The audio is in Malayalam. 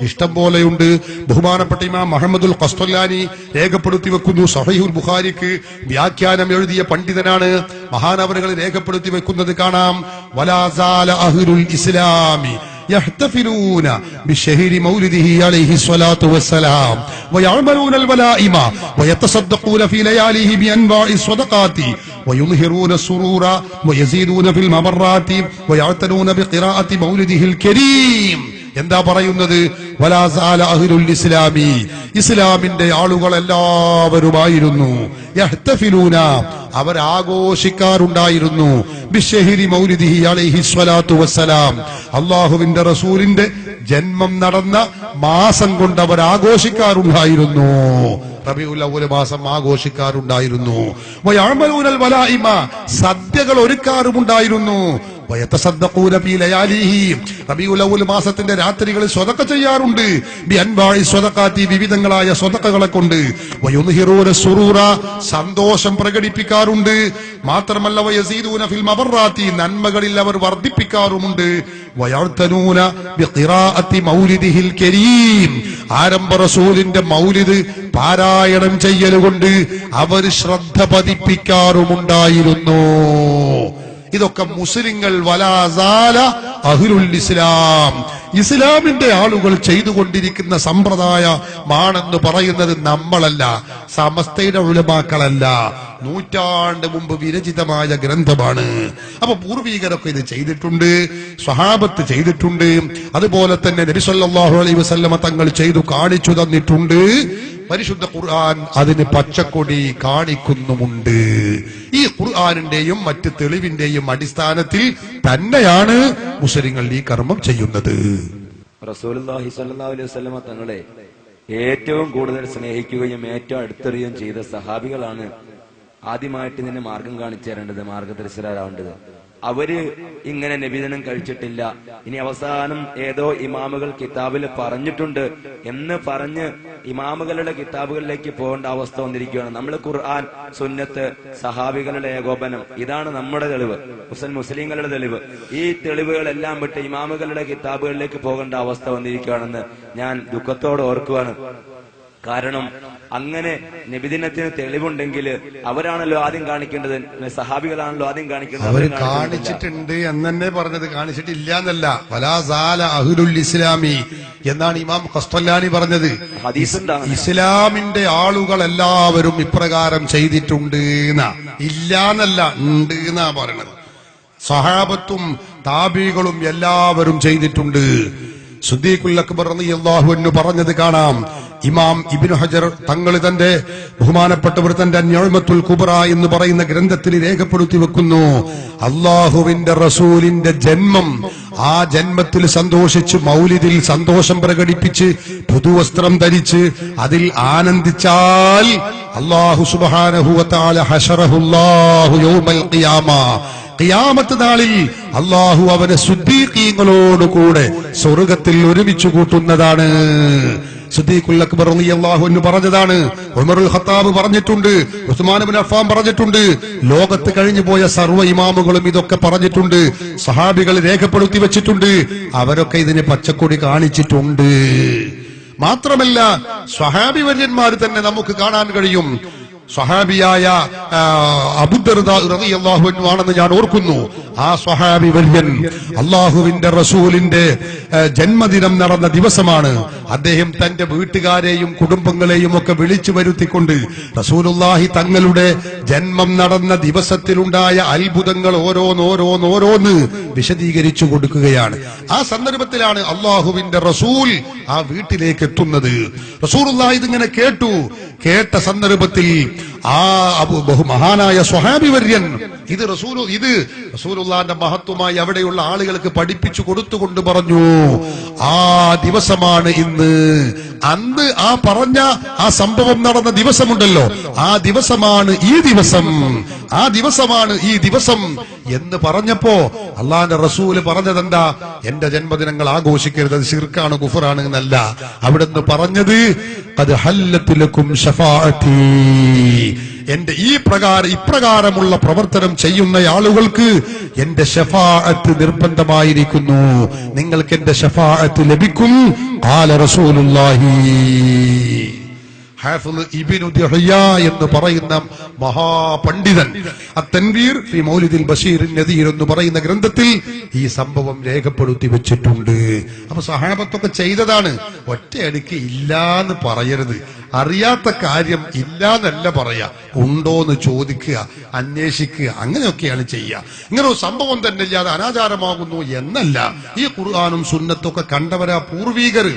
ഇഷ്ടം പോലെയുണ്ട്. ബഹുമാനപ്പെട്ട ഇമാം മുഹമ്മദുൽ ഖസ്തലാനി രേഖപ്പെടുത്തി വെക്കുന്നു, സഹീഹുൽ ബുഖാരിക്ക് വ്യാഖ്യാനം എഴുതിയ പണ്ഡിതനാണ്. മഹാനവറുകൾ രേഖപ്പെടുത്തി വെക്കുന്നത് കാണാം, വലാ സാല അഹ്ലുൽ ഇസ്ലാമി يحتفلون بشهر مولده عليه الصلاة والسلام ويعملون الولائم ويتصدقون في لياليه بأنواع الصدقات ويظهرون السرور ويزيدون في الممرات ويعتنون بقراءة مولده الكريم. എന്താ പറയുന്നത്? വലാ സാല അഹ്ലുൽ ഇസ്ലാമി, ഇസ്ലാമിന്റെ ആളുകൾ എല്ലാവരുമായിരുന്നു. യഹ്തഫിലൂന, അവർ ആഘോഷിക്കാറുണ്ടായിരുന്നു. ബിശ്ശഹരി മൗലിദിഹി അലൈഹി സ്വലാത്തു വസ്സലാം, അല്ലാഹുവിന്റെ റസൂലിന്റെ ജന്മം നടന്ന മാസം കൊണ്ട് അവർ ആഘോഷിക്കാറുണ്ടായിരുന്നു. റബീഉൽ അവ്വൽ മാസം ആഘോഷിക്കാറുണ്ടായിരുന്നു. വയഅമലൂനൽ വലായിമ, സദ്യകൾ ഒരുക്കാറുമുണ്ടായിരുന്നു. വയതസദ്ദഖൂന ഫീ ലയാലിഹി, റബീഉൽ അവ്വൽ മാസത്തിന്റെ രാത്രികളിൽ സ്വതക്ക ചെയ്യാറുണ്ട്. ബി അൻവാഇ സ്വതഖാതി, വിവിധങ്ങളായ സ്വതക്കകളെ കൊണ്ട്. വയുദ്ഹിറൂന സുറൂറ, സന്തോഷം പ്രകടിപ്പിക്കാറുണ്ട്. മാത്രമല്ല വയസീദൂന ഫിൽ മബറാത്തി, നന്മകളിൽ അവർ വർദ്ധിപ്പിക്കാറുമുണ്ട്. വയഅ്തനൂന ബിഖിറാഅത്തി മൗലിദിഹിൽ കരീം, ആരംഭ റസൂലിന്റെ മൗലിദ് പാരായണം ചെയ്യലുകൊണ്ട് അവർ ശ്രദ്ധ പതിപ്പിക്കാറുമുണ്ടായിരുന്നു. ഇതൊക്കെ മുസ്ലിങ്ങൾ വലാസാല അഹ്ലുൽ ഇസ്ലാം, ഇസ്ലാമിന്റെ ആളുകൾ ചെയ്തുകൊണ്ടിരിക്കുന്ന സമ്പ്രദായമാണെന്ന് പറയുന്നത് നമ്മളല്ല, സമസ്തയുടെ ഉലമാക്കളല്ല, നൂറ്റാണ്ട് മുമ്പ് വിരചിതമായ ഗ്രന്ഥമാണ്. അപ്പൊ പൂർവീകരൊക്കെ ഇത് ചെയ്തിട്ടുണ്ട്, സ്വഹാബത്ത് ചെയ്തിട്ടുണ്ട്, അതുപോലെ തന്നെ നബി സല്ലല്ലാഹു അലൈഹി വസല്ലമ തങ്ങൾ ചെയ്തു കാണിച്ചു തന്നിട്ടുണ്ട്. പരിശുദ്ധ ഖുർആൻ അതിന് പച്ചക്കൊടി കാണിക്കുന്നുമുണ്ട്. ഈ ഖുർആനിന്റെയും മറ്റ് തെളിവിന്റെയും അടിസ്ഥാനത്തിൽ തന്നെയാണ് മുസ്ലിങ്ങൾ ഈ കർമ്മം ചെയ്യുന്നത്. റസൂലുള്ളാഹി സ്വല്ലല്ലാഹു അലൈഹി വസല്ലമ തങ്ങളെ ഏറ്റവും കൂടുതൽ സ്നേഹിക്കുകയും ഏറ്റവും അടുത്തെറിയുകയും ചെയ്ത സഹാബികളാണ് ആദ്യമായിട്ട് ഇതിന് മാർഗം കാണിച്ചു തരേണ്ടത്, മാർഗദർശകരാവേണ്ടത്. അവര് ഇങ്ങനെ നബിദിനം കഴിച്ചിട്ടില്ല, ഇനി അവസാനം ഏതോ ഇമാമുകൾ കിതാബിൽ പറഞ്ഞിട്ടുണ്ട് എന്ന് പറഞ്ഞ് ഇമാമുകളുടെ കിതാബുകളിലേക്ക് പോകേണ്ട അവസ്ഥ വന്നിരിക്കുകയാണ്. നമ്മൾ ഖുർആൻ, സുന്നത്ത്, സഹാബികളുടെ ഏകോപനം, ഇതാണ് നമ്മുടെ തെളിവ്, മുസ്ലിങ്ങളുടെ തെളിവ്. ഈ തെളിവുകളെല്ലാം വിട്ട് ഇമാമുകളുടെ കിതാബുകളിലേക്ക് പോകേണ്ട അവസ്ഥ വന്നിരിക്കുകയാണെന്ന് ഞാൻ ദുഃഖത്തോടെ ഓർക്കുകയാണ്. കാരണം അങ്ങനെ നബിദിനത്തിന് തെളിവുണ്ടെങ്കിൽ അവരാണല്ലോ ആദ്യം കാണിക്കേണ്ടത്, സഹാബികളാണല്ലോ ആദ്യം കാണിക്കേണ്ടത്. അവർ കാണിച്ചിട്ടുണ്ട് എന്ന് തന്നെ പറഞ്ഞത്, കാണിച്ചിട്ടില്ല എന്നല്ല. വലാ സാല അഹ്ലുൽ ഇസ്ലാമി എന്നാണ് ഇമാം ഖസ്തലാനി പറഞ്ഞത്. ഇസ്ലാമിന്റെ ആളുകൾ എല്ലാവരും ഇപ്രകാരം ചെയ്തിട്ടുണ്ട് എന്നാ, ഇല്ല എന്നല്ല, ഉണ്ട് എന്നാ പറയണത്. സഹാബത്തും താബീകളും എല്ലാവരും ചെയ്തിട്ടുണ്ട്. സിദ്ദീഖുൽ അക്ബർ റളിയല്ലാഹു അൻഹു പറഞ്ഞത് കാണാം. ഇമാം ഇബ്നു ഹജർ തങ്ങൾ തന്റെ ബഹുമാനപ്പെട്ടവർ തന്റെ നിഅമത്തുൽ കുബ്ര എന്ന് പറയുന്ന ഗ്രന്ഥത്തിൽ രേഖപ്പെടുത്തി വെക്കുന്നു, അല്ലാഹുവിന്റെ റസൂലിന്റെ ജന്മം, ആ ജന്മത്തിൽ സന്തോഷിച്ച് മൗലിദിൽ സന്തോഷം പ്രകടിപ്പിച്ച് പുതുവസ്ത്രം ധരിച്ച് അതിൽ ആനന്ദിച്ചാൽ അല്ലാഹു സുബ്ഹാനഹു വ തആല ഹശറഹുല്ലാഹു യൗമൽ ഖിയാമ, ഖിയാമത്ത് നാളിൽ അല്ലാഹു അവനെ സിദ്ദീഖീങ്ങളോടുകൂടെ സ്വർഗ്ഗത്തിൽ ഒരുമിച്ച് കൂട്ടുന്നതാണ്. സിദ്ദീഖുൽ അക്ബർ റളിയല്ലാഹു അൻഹു പറഞ്ഞതാണ്, ഉമറുൽ ഖത്താബ് പറഞ്ഞിട്ടുണ്ട്, ഉസ്മാൻ ഇബ്നു അഫ്ഫാൻ പറഞ്ഞിട്ടുണ്ട്, ലോകത്ത് കഴിഞ്ഞു പോയ സർവ്വ ഇമാമുകളും ഇതൊക്കെ പറഞ്ഞിട്ടുണ്ട്, സഹാബികൾ രേഖപ്പെടുത്തി വെച്ചിട്ടുണ്ട്, അവരൊക്കെ ഇതിന് പച്ചക്കൊടി കാണിച്ചിട്ടുണ്ട്. മാത്രമല്ല സ്വഹാബി വര്യന്മാർ തന്നെ നമുക്ക് കാണാൻ കഴിയും. സ്വഹാബിയായ അബൂ ദർദാ റളിയല്ലാഹു അൻഹു ആണെന്ന് ഞാൻ ഓർക്കുന്നു. ആ സ്വഹാബി വര്യൻ അല്ലാഹുവിന്റെ റസൂലിന്റെ ജന്മദിനം നടന്ന ദിവസമാണ്. അദ്ദേഹം തന്റെ വീട്ടുകാരെയും കുടുംബങ്ങളെയും ഒക്കെ വിളിച്ചു വരുത്തിക്കൊണ്ട് റസൂലുള്ളാഹി തങ്ങളുടെ ജന്മം നടന്ന ദിവസത്തിലുണ്ടായ അത്ഭുതങ്ങൾ ഓരോന്നോരോന്നോരോന്ന് വിശദീകരിച്ചു കൊടുക്കുകയാണ്. ആ സന്ദർഭത്തിലാണ് അല്ലാഹുവിന്റെ റസൂൽ ആ വീട്ടിലേക്ക് എത്തുന്നത്. റസൂലുള്ളാഹി ഇതിങ്ങനെ കേട്ട സന്ദർഭത്തിൽ ആ മഹാനായ സ്വഹാബി വര്യൻ ഇത് റസൂലുള്ളാഹിന്റെ മഹത്വമായി അവിടെയുള്ള ആളുകൾക്ക് പഠിപ്പിച്ചു കൊടുത്തുകൊണ്ട് പറഞ്ഞു, ആ ദിവസമാണ് ഇന്ന്. അന്ന് ആ പറഞ്ഞ ആ സംഭവം നടന്ന ദിവസമുണ്ടല്ലോ, ആ ദിവസമാണ് ഈ ദിവസം. ആ ദിവസമാണ് ഈ ദിവസം എന്ന് പറഞ്ഞപ്പോ അള്ളാന്റെ റസൂല് പറഞ്ഞതെന്താ? എന്റെ ജന്മദിനങ്ങൾ ആഘോഷിക്കരുത്, അത് ശിർക്കാണ്, കുഫറാണ് എന്നല്ല. അവിടുന്ന് പറഞ്ഞത് ഖദ് ഹല്ലത് ലക്കും ശഫാഅത്തി, എന്റെ ഇപ്രകാരമുള്ള പ്രവർത്തനം ചെയ്യുന്ന ആളുകൾക്ക് എന്റെ ശഫാഅത്ത് നിർബന്ധമായിരിക്കുന്നു, നിങ്ങൾക്ക് എന്റെ ശഫാഅത്ത് ലഭിക്കും. ഖാല റസൂലുള്ളാഹി. ഹാഫിള് ഇബ്നു ദിഹ്യ എന്ന് പറയുന്ന മഹാപണ്ഡിതൻ അത്തൻവീർ ഫി മൗലിദിൽ ബശീർ നദീർ എന്ന് പറയുന്ന ഗ്രന്ഥത്തിൽ ഈ സംഭവം രേഖപ്പെടുത്തി വെച്ചിട്ടുണ്ട്. അപ്പൊ സഹാബത്തൊക്കെ ചെയ്തതാണ്. ഒറ്റയടിക്ക് ഇല്ലാന്ന് പറയരുത്. അറിയാത്ത കാര്യം ഇല്ലാന്നല്ല പറയാ, ഉണ്ടോന്ന് ചോദിക്കുക, അന്വേഷിക്കുക, അങ്ങനെയൊക്കെയാണ് ചെയ്യുക. ഇങ്ങനെ ഒരു സംഭവം തന്നെ ഇല്ലാതെ അനാചാരമാകുന്നു എന്നല്ല. ഈ ഖുർആനും സുന്നത്തൊക്കെ കണ്ടവരാ പൂർവീകർ.